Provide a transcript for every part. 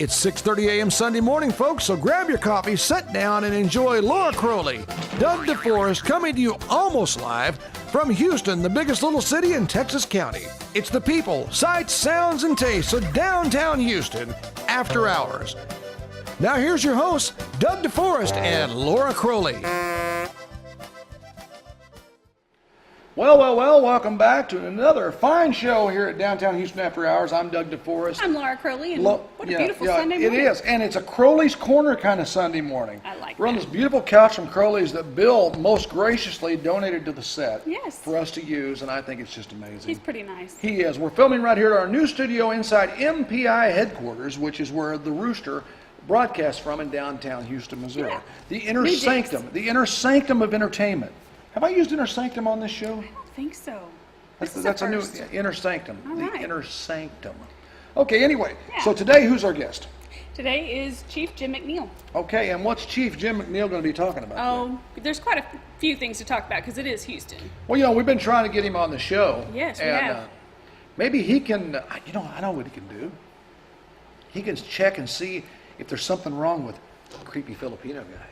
It's 6:30 a.m. Sunday morning, folks, so grab your coffee, sit down, and enjoy Laura Crowley, Doug DeForest, coming to you almost live from Houston, the biggest little city in Texas County. It's the people, sights, sounds, and tastes of downtown Houston after hours. Now here's your hosts, Doug DeForest and Laura Crowley. Well, welcome back to another fine show here at Downtown Houston After Hours. I'm Doug DeForest. I'm Laura Crowley, and what a beautiful Sunday morning. It is, and it's a Crowley's Corner kind of Sunday morning. I like We're on that. this beautiful couch from Crowley's that Bill most graciously donated to the set for us to use, and I think it's just amazing. He's pretty nice. He is. We're filming right here at our new studio inside MPI headquarters, which is where the Rooster broadcasts from in downtown Houston, Missouri. Yeah. The inner sanctum of entertainment. Have I used inner sanctum on this show? I don't think so. That's a new inner sanctum. All the right. inner sanctum. Okay, anyway, Yeah. so today who's our guest? Today is Chief Jim McNeil. Okay, and what's Chief Jim McNeil going to be talking about? Oh, there's quite a few things to talk about because it is Houston. Well, we've been trying to get him on the show. Yes, we and, have. Maybe he can, I know what he can do. He can check and see if there's something wrong with the creepy Filipino guy.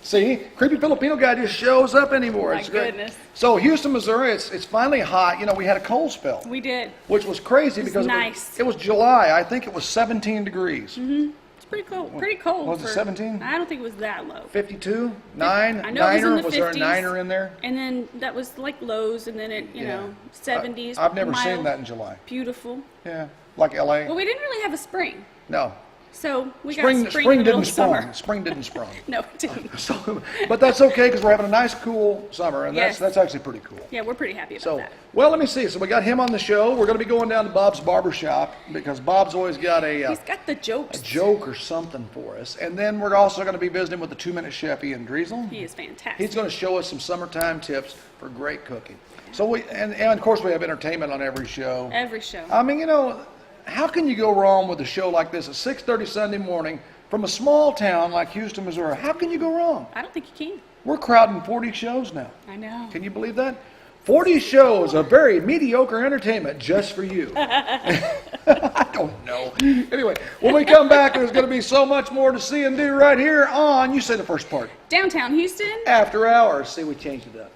See, creepy Filipino guy just shows up anymore. My It's great. goodness. So Houston, Missouri, it's finally hot. We had a cold spell. We did. Which was crazy because nice. it was July. I think it was 17 degrees. Mm-hmm. It's pretty cold. Pretty cold. Was it 17? I don't think it was that low. 52? 9? I know it was in the 50s. Was there a niner in there? And then that was like lows, and then it, 70s. I've never seen mild, that in July. Beautiful. Yeah, like LA. Well, we didn't really have a spring. No. So we Spring got spring in the middle didn't of summer. sprung. Spring didn't sprung. No, it didn't. So, but that's okay because we're having a nice, cool summer, and Yes. that's actually pretty cool. Yeah, we're pretty happy about So, that. well, let me see. So we got him on the show. We're going to be going down to Bob's Barber Shop because Bob's always got a He's got the jokes. joke or something for us. And then we're also going to be visiting with the 2-Minute Chef, Ian Driesel. He is fantastic. He's going to show us some summertime tips for great cooking. So and of course we have entertainment on every show. Every show. I mean, how can you go wrong with a show like this at 6:30 Sunday morning from a small town like Houston, Missouri? How can you go wrong? I don't think you can. We're crowding 40 shows now. I know. Can you believe that? 40 shows of very mediocre entertainment just for you. I don't know. Anyway, when we come back, there's going to be so much more to see and do right here on, you say the first part, Downtown Houston. After Hours. See, we changed it up.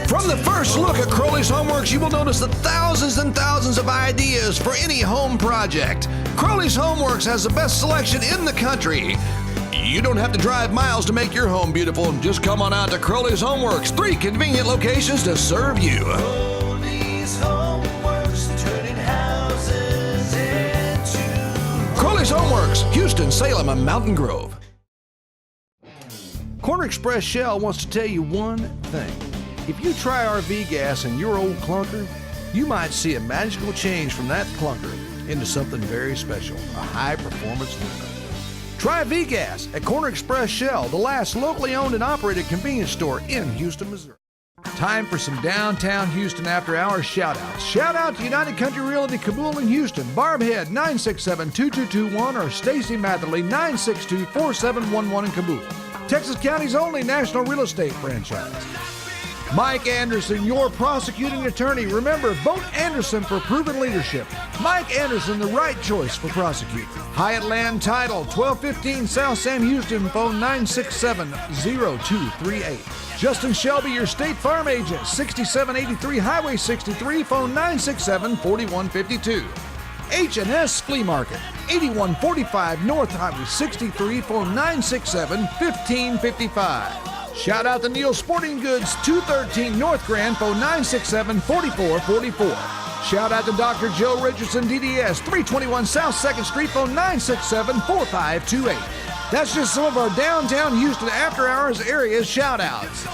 From the first look at Crowley's Homeworks, you will notice the thousands and thousands of ideas for any home project. Crowley's Homeworks has the best selection in the country. You don't have to drive miles to make your home beautiful. Just come on out to Crowley's Homeworks. 3 convenient locations to serve you. Crowley's Homeworks, turning houses into... Crowley's Homeworks, Houston, Salem, and Mountain Grove. Corner Express Shell wants to tell you one thing. If you try RV gas in your old clunker, you might see a magical change from that clunker into something very special, a high-performance liner. Try V-Gas at Corner Express Shell, the last locally owned and operated convenience store in Houston, Missouri. Time for some downtown Houston After Hours shout-outs. Shout out to United Country Realty Kabul in Houston, Barb Head 967-2221 or Stacy Matherly 962-4711 in Kabul. Texas County's only national real estate franchise. Mike Anderson, your prosecuting attorney. Remember, vote Anderson for proven leadership. Mike Anderson, the right choice for prosecutor. Hyatt Land Title, 1215 South Sam Houston, phone 967-0238. Justin Shelby, your State Farm agent, 6783 Highway 63, phone 967-4152. H&S Flea Market, 8145 North Highway 63, phone 967-1555. Shout out to Neil Sporting Goods, 213 North Grand, phone 967-4444. Shout out to Dr. Joe Richardson, DDS, 321 South 2nd Street, phone 967-4528. That's just some of our downtown Houston After Hours area shout outs.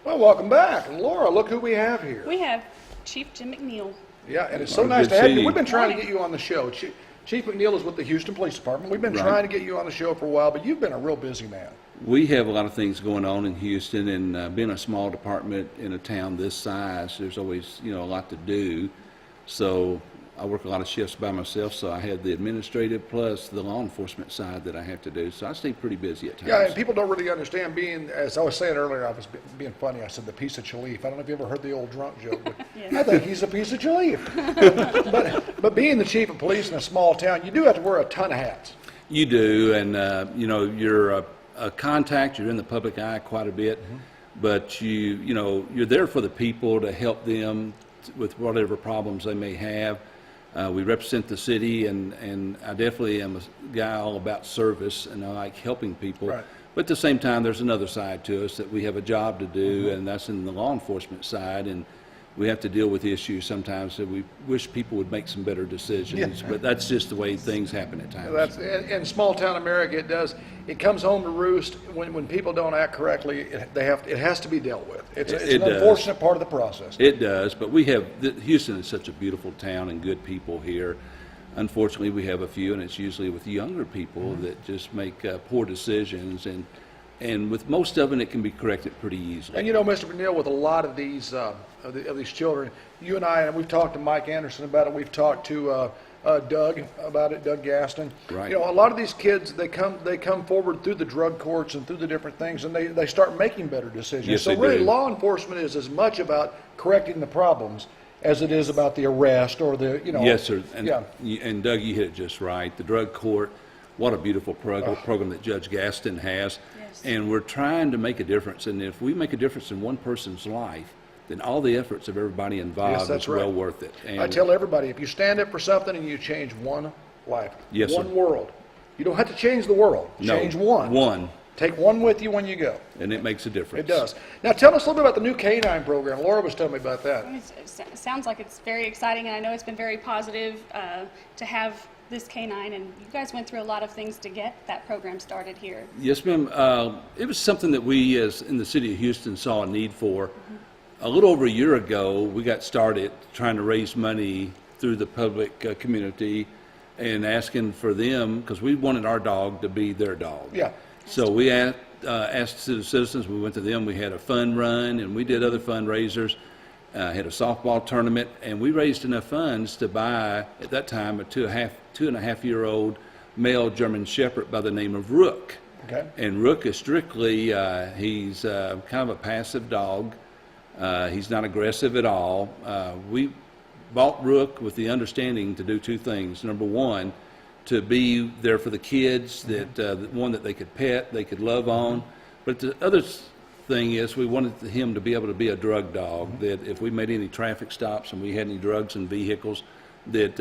Well, welcome back. And Laura, look who we have here. We have Chief Jim McNeil. Yeah, and it's so nice to have you. We've been trying to get you on the show. Chief McNeil is with the Houston Police Department. We've been trying to get you on the show for a while, but you've been a real busy man. We have a lot of things going on in Houston, and being a small department in a town this size, there's always, a lot to do. So I work a lot of shifts by myself, so I have the administrative plus the law enforcement side that I have to do. So I stay pretty busy at times. Yeah, and people don't really understand being, as I was saying earlier, I was being funny. I said the piece of Chalif. I don't know if you ever heard the old drunk joke, but I think he's a piece of Chalif. but being the chief of police in a small town, you do have to wear a ton of hats. You do, and you know, you're a contact. You're in the public eye quite a bit, but you know, you're there for the people to help them with whatever problems they may have. We represent the city, and I definitely am a guy all about service, and I like helping people. Right. But at the same time, there's another side to us that we have a job to do, and that's in the law enforcement side, and we have to deal with issues sometimes that we wish people would make some better decisions, but that's just the way things happen at times. That's in small town America. It comes home to roost when people don't act correctly. It has to be dealt with. It's It an does. unfortunate part of the process. It does, but Houston is such a beautiful town and good people here. Unfortunately, we have a few, and it's usually with younger people that just make poor decisions, and with most of it can be corrected pretty easily. And you know, Mr. McNeil, with a lot of these of these children, you and I, and we've talked to Mike Anderson about it. We've talked to Doug about it, Doug Gaston. Right. You know, a lot of these kids, they come forward through the drug courts and through the different things, and they start making better decisions. Yes, so they really, do. law enforcement is as much about correcting the problems as it is about the arrest or the, you know. Yes, sir. And, yeah. and Doug, you hit it just right. The drug court, what a beautiful program that Judge Gaston has. Yes. And we're trying to make a difference. And if we make a difference in one person's life, then all the efforts of everybody involved Yes, that's is well right. worth it. And I tell everybody, if you stand up for something and you change one life, Yes, one sir. world, you don't have to change the world. No, Change one. one, Take one with you when you go. and it makes a difference. It does. Now tell us a little bit about the new K-9 program. Laura was telling me about that. It sounds like it's very exciting, and I know it's been very positive to have this K-9, and you guys went through a lot of things to get that program started here. Yes, ma'am. It was something that we, as in the city of Houston, saw a need for. A little over a year ago, we got started trying to raise money through the public community and asking for them, because we wanted our dog to be their dog. Yeah. So we asked the citizens, we went to them, we had a fun run, and we did other fundraisers, had a softball tournament, and we raised enough funds to buy, at that time, a two and a half year old male German Shepherd by the name of Rook. Okay. And Rook is strictly, he's kind of a passive dog. He's not aggressive at all. We bought Rook with the understanding to do two things. Number one, to be there for the kids, that one that they could pet, they could love on. But the other thing is we wanted him to be able to be a drug dog, that if we made any traffic stops and we had any drugs in vehicles, that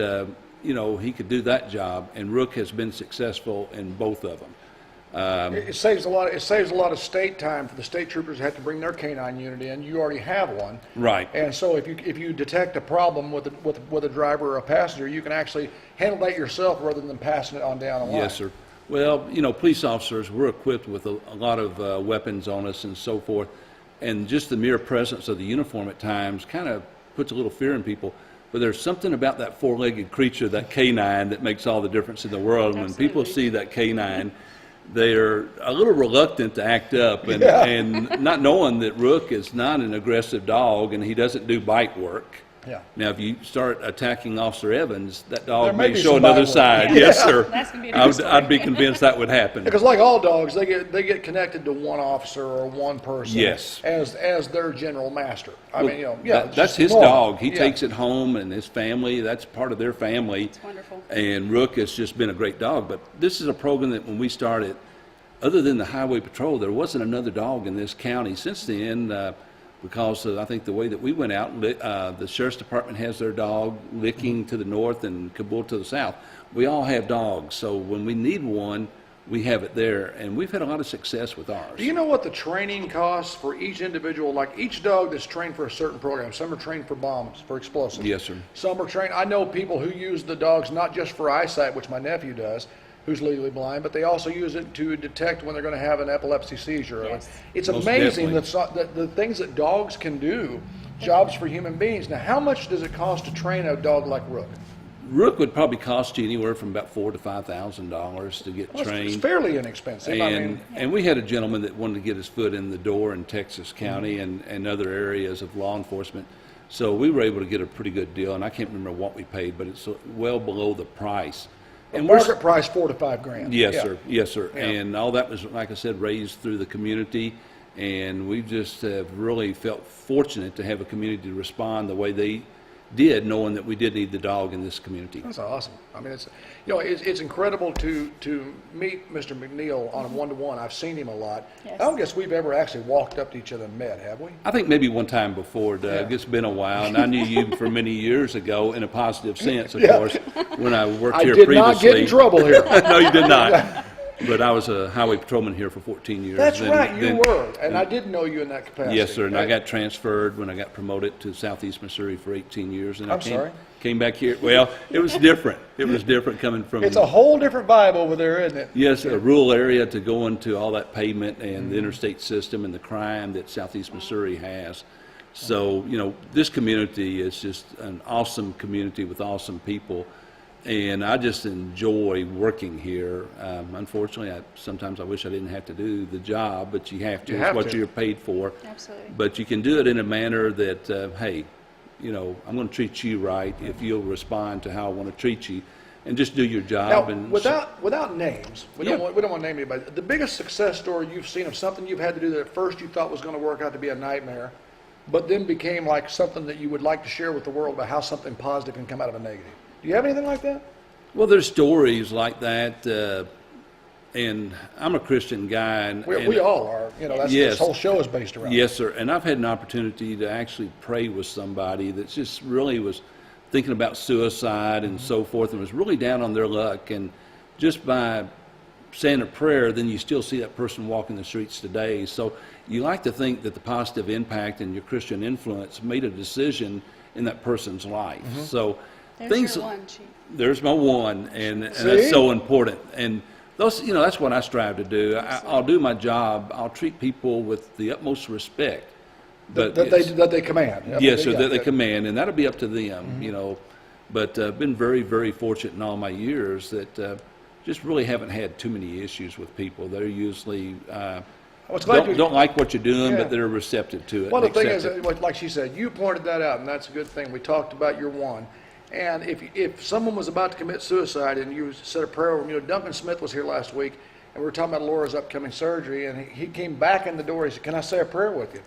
you know, he could do that job. And Rook has been successful in both of them. It saves a lot. It saves a lot of state time for the state troopers to have to bring their K-9 unit in. You already have one. Right. And so if you detect a problem with a driver or a passenger, you can actually handle that yourself rather than passing it on down the line. Yes, sir. Well, you know, police officers, we're equipped with a lot of weapons on us and so forth, and just the mere presence of the uniform at times kind of puts a little fear in people. But there's something about that four-legged creature, that K-9, that makes all the difference in the world. And when people see that K-9, they're a little reluctant to act up, and not knowing that Rook is not an aggressive dog and he doesn't do bite work. Yeah. Now, if you start attacking Officer Evans, that There dog may may be show some another bite work. side. Yeah. Yes, sir. That's gonna be a different story. I'd be convinced that would happen. Because like all dogs, they get connected to one officer or one person. Yes. As their general master. I Well, mean, you know, yeah. it's that's just his normal. dog. He Yeah. takes it home, and his family, that's part of their family. It's wonderful. And Rook has just been a great dog. But this is a program that when we started, other than the Highway Patrol, there wasn't another dog in this county. Since then, because I think the way that we went out, the Sheriff's Department has their dog, Licking to the north and Kabul to the south. We all have dogs, so when we need one, we have it there, and we've had a lot of success with ours. Do you know what the training costs for each individual? Like each dog that's trained for a certain program. Some are trained for bombs, for explosives. Yes, sir. Some are trained. I know people who use the dogs not just for eyesight, which my nephew does, who's legally blind, but they also use it to detect when they're going to have an epilepsy seizure. Yes. It's Most amazing definitely. that the things that dogs can do, jobs for human beings. Now, how much does it cost to train a dog like Rook? Rook would probably cost you anywhere from about $4,000 to $5,000 to get Well, it's trained. fairly inexpensive. I mean, And we had a gentleman that wanted to get his foot in the door in Texas County Mm-hmm. and other areas of law enforcement. So we were able to get a pretty good deal, and I can't remember what we paid, but it's well below the price. And we're market price $4 to $5 grand. Yes, Yeah. sir. Yes, sir. Yeah. And all that was, like I said, raised through the community. And we just have really felt fortunate to have a community respond the way they did, knowing that we did need the dog in this community. That's awesome. I mean, it's incredible to meet Mr. McNeil on a one-to-one. I've seen him a lot. Yes. I don't guess we've ever actually walked up to each other and met, have we? I think maybe one time before, Doug. Yeah. It's been a while, and I knew you for many years ago in a positive sense, of Yeah. course, when I worked I here did previously. not get in trouble here. No, you did not. But I was a highway patrolman here for 14 years. That's Then- right, you then- were, and I did know you in that capacity. Yes, sir, and I Right? got transferred when I got promoted to Southeast Missouri for 18 years. And I'm sorry? Came back here. Well, it was different. It was different coming from. It's a whole different vibe over there, isn't it? Yes, a rural area to go into all that pavement and Mm-hmm. the interstate system and the crime that Southeast Missouri has. So, this community is just an awesome community with awesome people. And I just enjoy working here. Unfortunately, sometimes I wish I didn't have to do the job, but you have to. You It's have what to. you're paid for. Absolutely. But you can do it in a manner that, hey, I'm going to treat you right if you'll respond to how I want to treat you, and just do your job. Now, and without names, we Yeah. don't want to name anybody. The biggest success story you've seen of something you've had to do that at first you thought was going to work out to be a nightmare, but then became like something that you would like to share with the world about how something positive can come out of a negative. Do you have anything like that? Well, there's stories like that, and I'm a Christian guy. And We all are. That's Yes. this whole show is based around. Yes, sir. And I've had an opportunity to actually pray with somebody that just really was thinking about suicide and so forth, and was really down on their luck. And just by saying a prayer, then you still see that person walking the streets today. So you like to think that the positive impact and your Christian influence made a decision in that person's life. So There's things. your one, Chief. There's my one, and See? that's so important. And those, that's what I strive to do. I'll do my job. I'll treat people with the utmost respect. But That they command. yes, so Yeah, that they yeah. command, and that'll be up to them, But been very, very fortunate in all my years that just really haven't had too many issues with people. They're usually was glad you- don't like what you're doing, Yeah. but they're receptive to it. Well, the and thing is, accept it. like she said, you pointed that out, and that's a good thing. We talked about your one. And if someone was about to commit suicide and you said a prayer over them, Duncan Smith was here last week, and we were talking about Laura's upcoming surgery, and he came back in the door. He said, "Can I say a prayer with you?"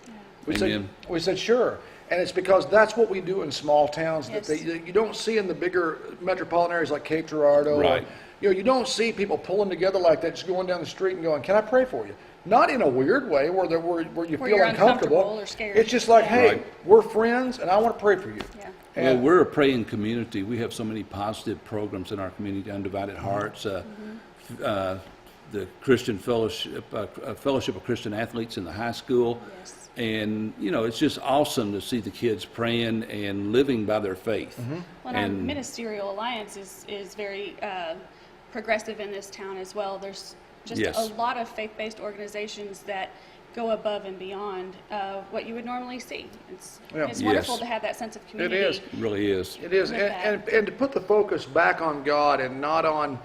Amen. We said, "Sure." And it's because that's what we do in small towns Yes. that you don't see in the bigger metropolitan areas like Cape Girardeau. Right. You don't see people pulling together like that, just going down the street and going, "Can I pray for you?" Not in a weird way where you Where feel you're uncomfortable. uncomfortable or scared. It's just like, Yeah. "Hey, Right. we're friends, and I want to pray for you." Yeah. Well, And- we're a praying community. We have so many positive programs in our community, Undivided Hearts, the Christian Fellowship, Fellowship of Christian Athletes in the high school. Yes. And, it's just awesome to see the kids praying and living by their faith. Well, our And- Ministerial Alliance is very progressive in this town as well. There's just Yes. a lot of faith-based organizations that go above and beyond what you would normally see. It's Yeah. wonderful Yes. to have that sense of It community. is. It really is. It is, With and to put the focus back on God and not on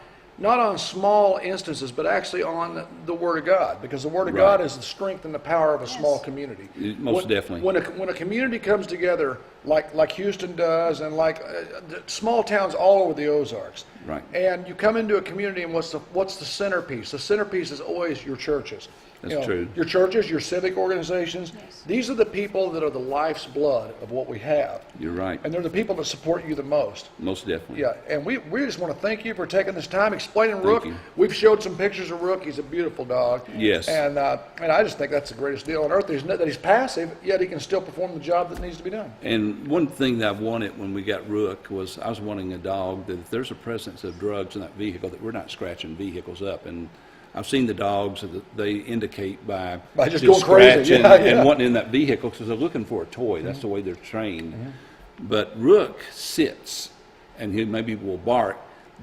small instances, but actually on the Word of God, because the Word of Right. God is the strength and the power of a small Yes. community. Most When- definitely. When a community comes together, like Houston does, and like the small towns all over the Ozarks, Right. and you come into a community, and what's the centerpiece? The centerpiece is always your churches. That's true. Your churches, your civic organizations. Yes. These are the people that are the life's blood of what we have. You're right. And they're the people that support you the most. Most definitely. Yeah, and we just want to thank you for taking this time explaining Rook. you. We've showed some pictures of Rook. He's a beautiful dog. Yes. And I just think that's the greatest deal on earth. That he's passive, yet he can still perform the job that needs to be done. And one thing that I wanted when we got Rook was I was wanting a dog that if there's a presence of drugs in that vehicle, that we're not scratching vehicles up. And I've seen the dogs that they indicate by just going crazy. scratching Yeah, yeah. and wanting in that vehicle because they're looking for a toy. That's the way they're trained. But Rook sits, and he maybe will bark.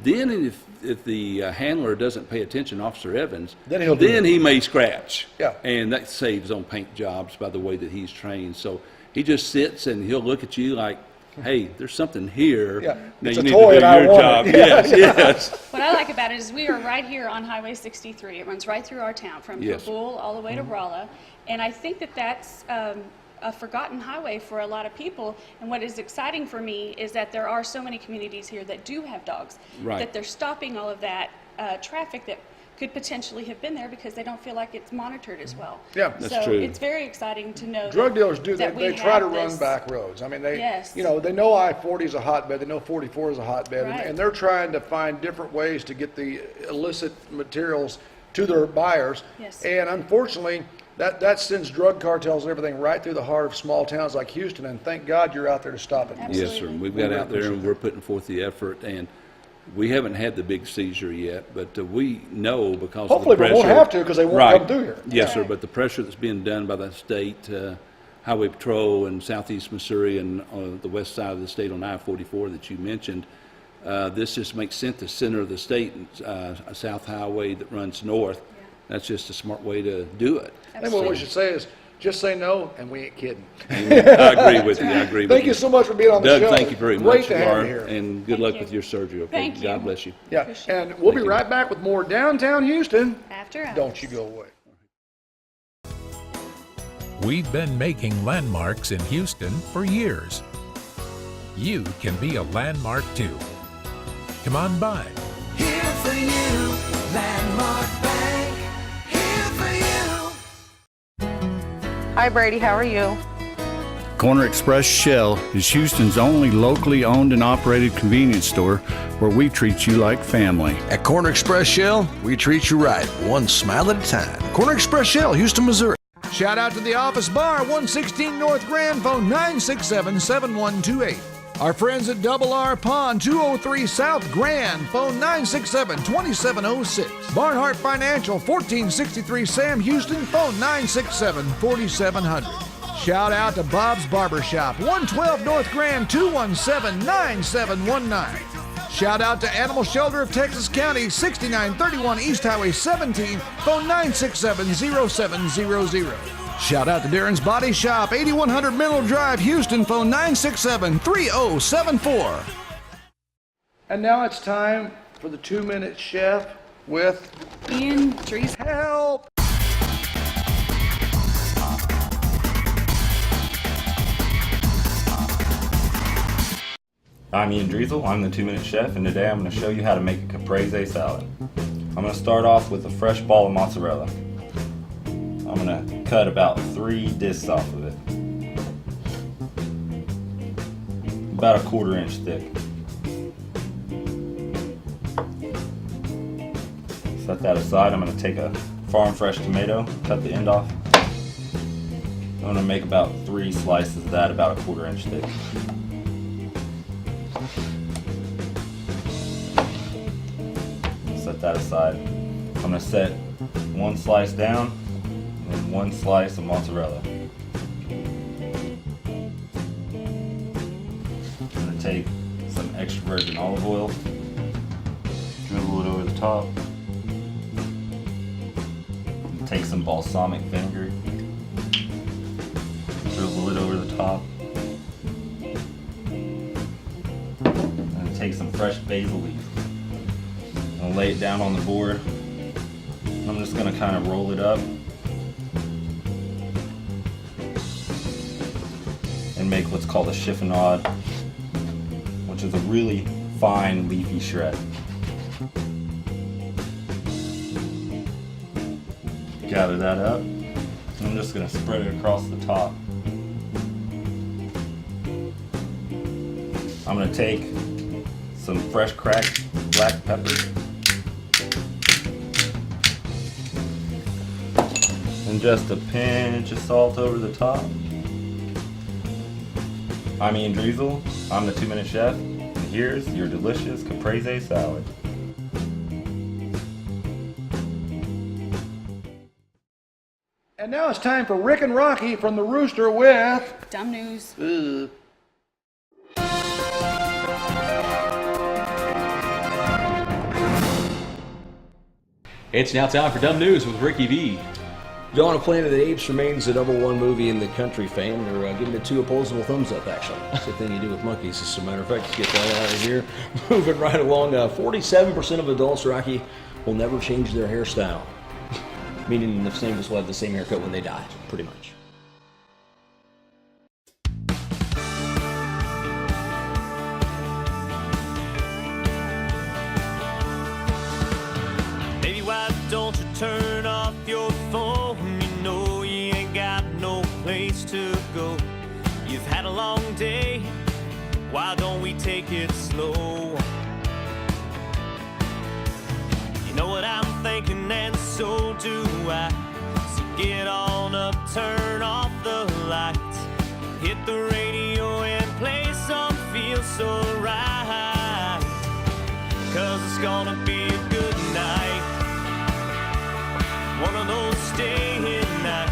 Then if the handler doesn't pay attention, Officer Evans, Then he'll do it. he may scratch. Yeah. And that saves on paint jobs by the way that he's trained. So he just sits and he'll look at you like, hey, there's something here. Yeah, Now it's you a need toy to and do I your want job. it. Yeah, Yes, yeah. yes. What I like about it is we are right here on Highway 63. It runs right through our town from Yes. Kabul all the way to Rolla. And I think that that's a forgotten highway for a lot of people. And what is exciting for me is that there are so many communities here that do have dogs, Right. that they're stopping all of that traffic that could potentially have been there because they don't feel like it's monitored as well. Yeah. That's so true. it's very exciting to know Drug that, dealers do, that they we try to have run this- back roads. I mean, they, Yes. you know, they know I-40 is a hotbed, they know 44 is a hotbed, Right. and they're trying to find different ways to get the illicit materials to their buyers. Yes. And unfortunately, that sends drug cartels and everything right through the heart of small towns like Houston, and thank God you're out there to stop it. Absolutely. Yes, sir. We've got We out there and appreciate we're putting forth the effort, and we haven't had the big seizure yet, but we know because Hopefully, of the but pressure. we'll have to, 'cause they won't Right. come through here. Yes, sir, Right. but the pressure that's being done by the state highway patrol in southeast Missouri and on the west side of the state on I-44 that you mentioned, this just makes sense. The center of the state, a south highway that runs north, that's just a smart way to do it. I think what we should say is, just say no, and we ain't kidding. I agree with you. I agree with Thank you so much for being on the show. Doug, thank you very Great much, to have Laura, you here. and good Thank luck you. with your surgery. Okay, Thank you. God bless you. Yeah, Appreciate and we'll be Thank you. right back with more Downtown Houston. After hours. Don't you go away. We've been making landmarks in Houston for years. You can be a landmark too. Come on by. Here for you, Landmark Bank. Here for you. Hi Brady, how are you? Corner Express Shell is Houston's only locally owned and operated convenience store where we treat you like family. At Corner Express Shell, we treat you right, one smile at a time. Corner Express Shell, Houston, Missouri. Shout out to the Office Bar, 116 North Grand, phone 967-7128. Our friends at Double R Pond, 203 South Grand, phone 967-2706. Barnhart Financial, 1463 Sam Houston, phone 967-4700. Shout out to Bob's Barbershop, 112 North Grand, 217-9719. Shout out to Animal Shelter of Texas County, 6931 East Highway 17, phone 967-0700. Shout out to Darren's Body Shop, 8100 Middle Drive, Houston, phone 967-3074. And now it's time for the 2-Minute Chef with Ian Drees. help. I'm Ian Driesel, I'm the 2-Minute Chef, and today I'm going to show you how to make a caprese salad. I'm going to start off with a fresh ball of mozzarella. I'm going to cut about 3 discs off of it. About a 1/4 inch thick. Set that aside. I'm going to take a farm fresh tomato, cut the end off. I'm going to make about 3 slices of that, about a 1/4 inch thick. Set that aside. I'm going to set 1 slice down and 1 slice of mozzarella. I'm going to take some extra virgin olive oil, drizzle it over the top. And take some balsamic vinegar, drizzle it over the top. And take some fresh basil leaves. I'll lay it down on the board. I'm just going to kind of roll it up and make what's called a chiffonade, which is a really fine leafy shred. Gather that up. I'm just going to spread it across the top. I'm going to take some fresh cracked black pepper and just a pinch of salt over the top. I'm Ian Driesel, I'm the 2-Minute Chef, and here's your delicious caprese salad. And now it's time for Rick and Rocky from the Rooster with Dumb news. It's now time for Dumb News with Ricky V. Dawn of Planet of the Apes remains the #1 movie in the country, fam. They're giving it 2 opposable thumbs up, actually. That's the thing you do with monkeys, as a matter of fact. Let's get that out of here. Moving right along, 47% of adults, Rocky, will never change their hairstyle. Meaning the same will have the same haircut when they die, pretty much. take it slow. You know what I'm thinking, and so do I. So get on up, turn off the lights, hit the radio and play some Feel So Right. 'Cause it's gonna be a good night, one of those staying nights.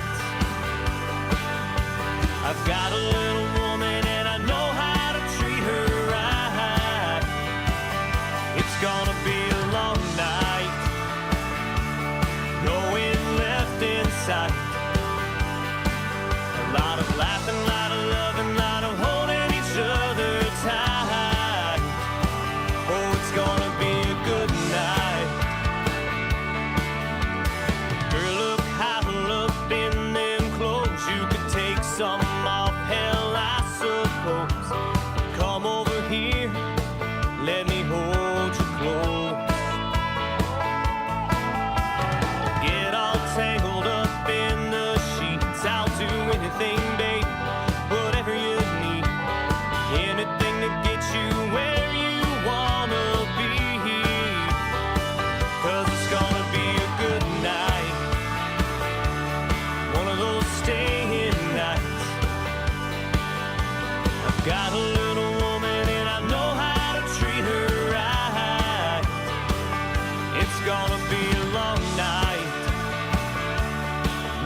I've got a little woman and I know how to treat her right. It's gonna be a long night, no one left in sight. A lot of laughing, lot of loving, lot of holding each other tight. Oh, it's gonna be a good night. Girl, look how I look in them clothes. You could take some off, hell, I suppose. Come over here, let me hold you close. Get all tangled up in the sheets. I'll do anything, babe, whatever you need. Anything to get you where you wanna be. 'Cause it's gonna be a good night, one of those staying nights. I've got a little woman and I know how to treat her right. It's gonna be a long night,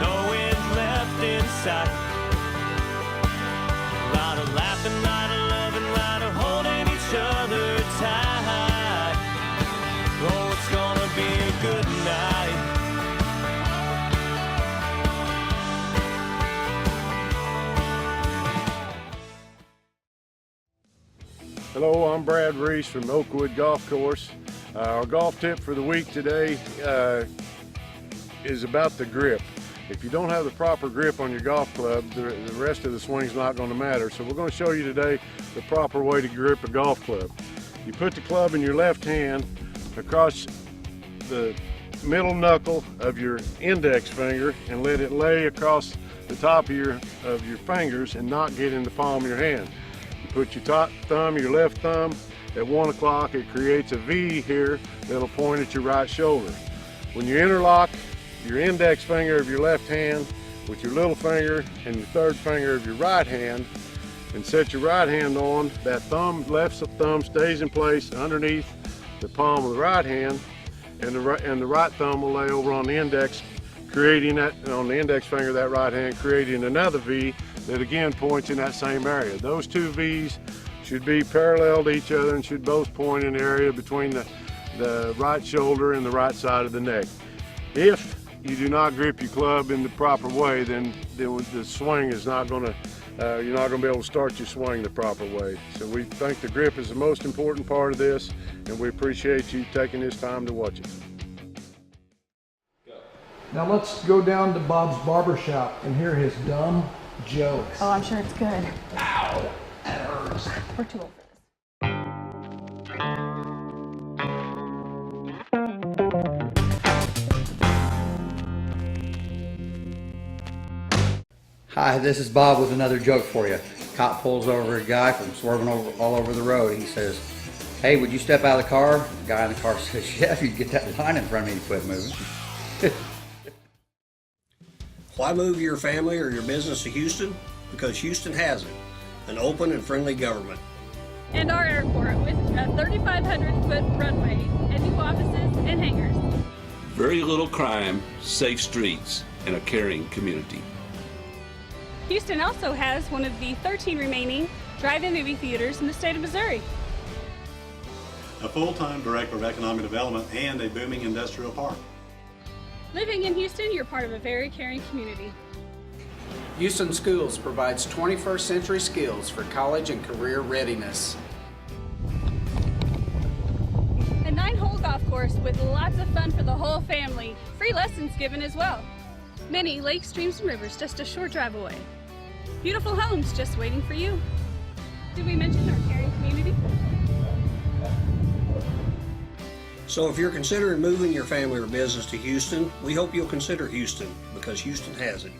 no end left in sight. Lot of laughing, lot of loving, lot of holding each other tight. Oh, it's gonna be a good night. Hello, I'm Brad Reese from Oakwood Golf Course. Our golf tip for the week today is about the grip. If you don't have the proper grip on your golf club, the rest of the swing's not going to matter. So we're going to show you today the proper way to grip a golf club. You put the club in your left hand across the middle knuckle of your index finger and let it lay across the top of your fingers and not get in the palm of your hand. You put your top thumb, your left thumb at 1 o'clock. It creates a V here that'll point at your right shoulder. When you interlock your index finger of your left hand with your little finger and your third finger of your right hand and set your right hand on, that left thumb stays in place underneath the palm of the right hand, and the right thumb will lay over on the index, creating that, on the index finger of that right hand, creating another V that again points in that same area. Those two V's should be parallel to each other and should both point in the area between the right shoulder and the right side of the neck. If you do not grip your club in the proper way, then the swing is not going to, you're not going to be able to start your swing the proper way. So we think the grip is the most important part of this, and we appreciate you taking this time to watch it. Now let's go down to Bob's Barber Shop and hear his dumb jokes. Oh, I'm sure it's good. Ow, that hurts. We're too old for this. Hi, this is Bob with another joke for you. Cop pulls over a guy from swerving all over the road. He says, "Hey, would you step out of the car?" The guy in the car says, "Yeah, if you get that line in front of me to quit moving." Why move your family or your business to Houston? Because Houston has it, an open and friendly government. And our airport with a 3,500-foot runway and new offices and hangars. Very little crime, safe streets, and a caring community. Houston also has one of the 13 remaining drive-in movie theaters in the state of Missouri. A full-time director of economic development and a booming industrial park. Living in Houston, you're part of a very caring community. Houston Schools provides 21st century skills for college and career readiness. A 9-hole golf course with lots of fun for the whole family. Free lessons given as well. Many lakes, streams, and rivers just a short drive away. Beautiful homes just waiting for you. Did we mention our caring community? So if you're considering moving your family or business to Houston, we hope you'll consider Houston, because Houston has it.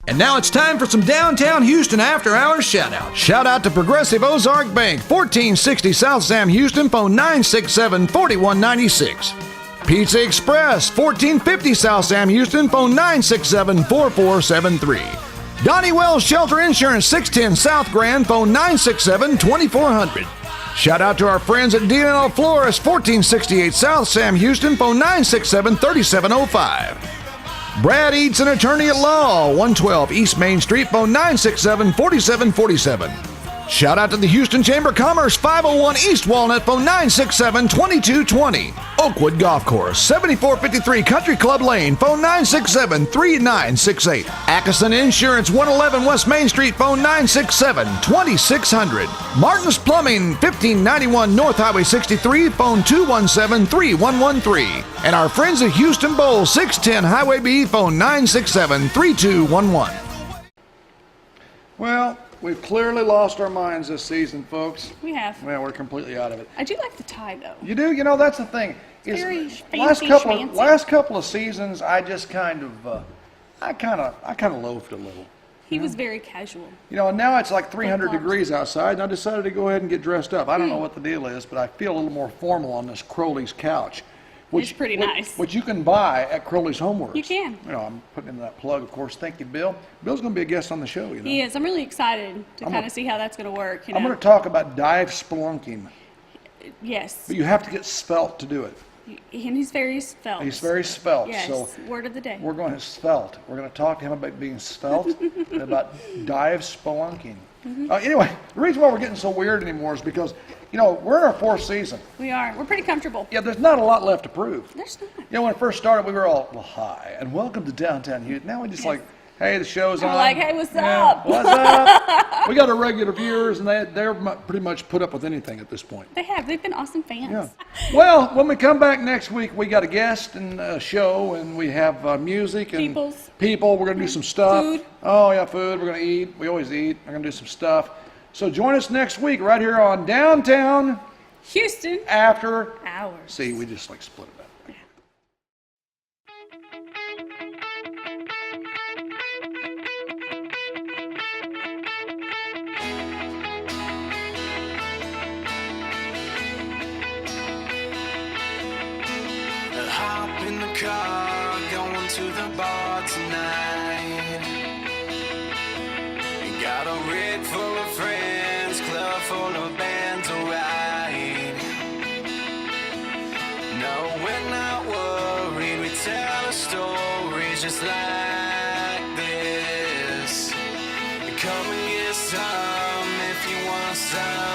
And now it's time for some downtown Houston after-hours shout-out. Shout out to Progressive Ozark Bank, 1460 South Sam Houston, phone 967-4196. Pizza Express, 1450 South Sam Houston, phone 967-4473. Donnie Wells Shelter Insurance, 610 South Grand, phone 967-2400. Shout out to our friends at D&L Florist, 1468 South Sam Houston, phone 967-3705. Brad Eads, an attorney at law, 112 East Main Street, phone 967-4747. Shout out to the Houston Chamber of Commerce, 501 East Walnut, phone 967-2220. Oakwood Golf Course, 7453 Country Club Lane, phone 967-3968. Atkinson Insurance, 111 West Main Street, phone 967-2600. Martin's Plumbing, 1591 North Highway 63, phone 217-3113. And our friends at Houston Bowl, 610 Highway B, phone 967-3211. Well, we've clearly lost our minds this season, folks. We have. Well, we're completely out of it. I do like the tie, though. You do? You know, that's the thing. It's very last fancy, couple of seasons, I just kind of, I kind of loafed a little. He was very casual. You know, and now it's like 300 degrees outside, and I decided to go ahead and get dressed up. I don't know what the deal is, but I feel a little more formal on this Crowley's couch. It's pretty nice. Which you can buy at Crowley's Homeworks. You can. You know, I'm putting in that plug, of course. Thank you, Bill. Bill's going to be a guest on the show, you know. He is. I'm really excited to kind of see how that's going to work. You know? I'm going to talk about dive spelunking. Yes. But you have to get svelte to do it. And he's very svelte. He's very svelte. Yes. So word of the day. we're going to svelte. We're going to talk to him about being svelte and about dive spelunking. Anyway, the reason why we're getting so weird anymore is because, you know, we're in our fourth season. We are. We're pretty comfortable. Yeah, there's not a lot left to prove. There's not. You know, when it first started, we were all, well, hi, and welcome to Downtown Houston. Now we just like, hey, the show's on. We're like, hey, what's up? What's up? We got our regular viewers, and they're pretty much put up with anything at this point. They have. They've been awesome fans. Yeah. Well, when we come back next week, we got a guest and a show, and we have music and people. We're going to do some stuff. Food. Oh, yeah, food. We're going to eat. We always eat. We're going to do some stuff. So join us next week right here on Downtown Houston After Hours. See, we just like split it up. Hop in the car, going to the bar tonight. Got a rig full of friends, club full of bands to ride. No, we're not worried, we tell a story just like this. Come and get some if you want some.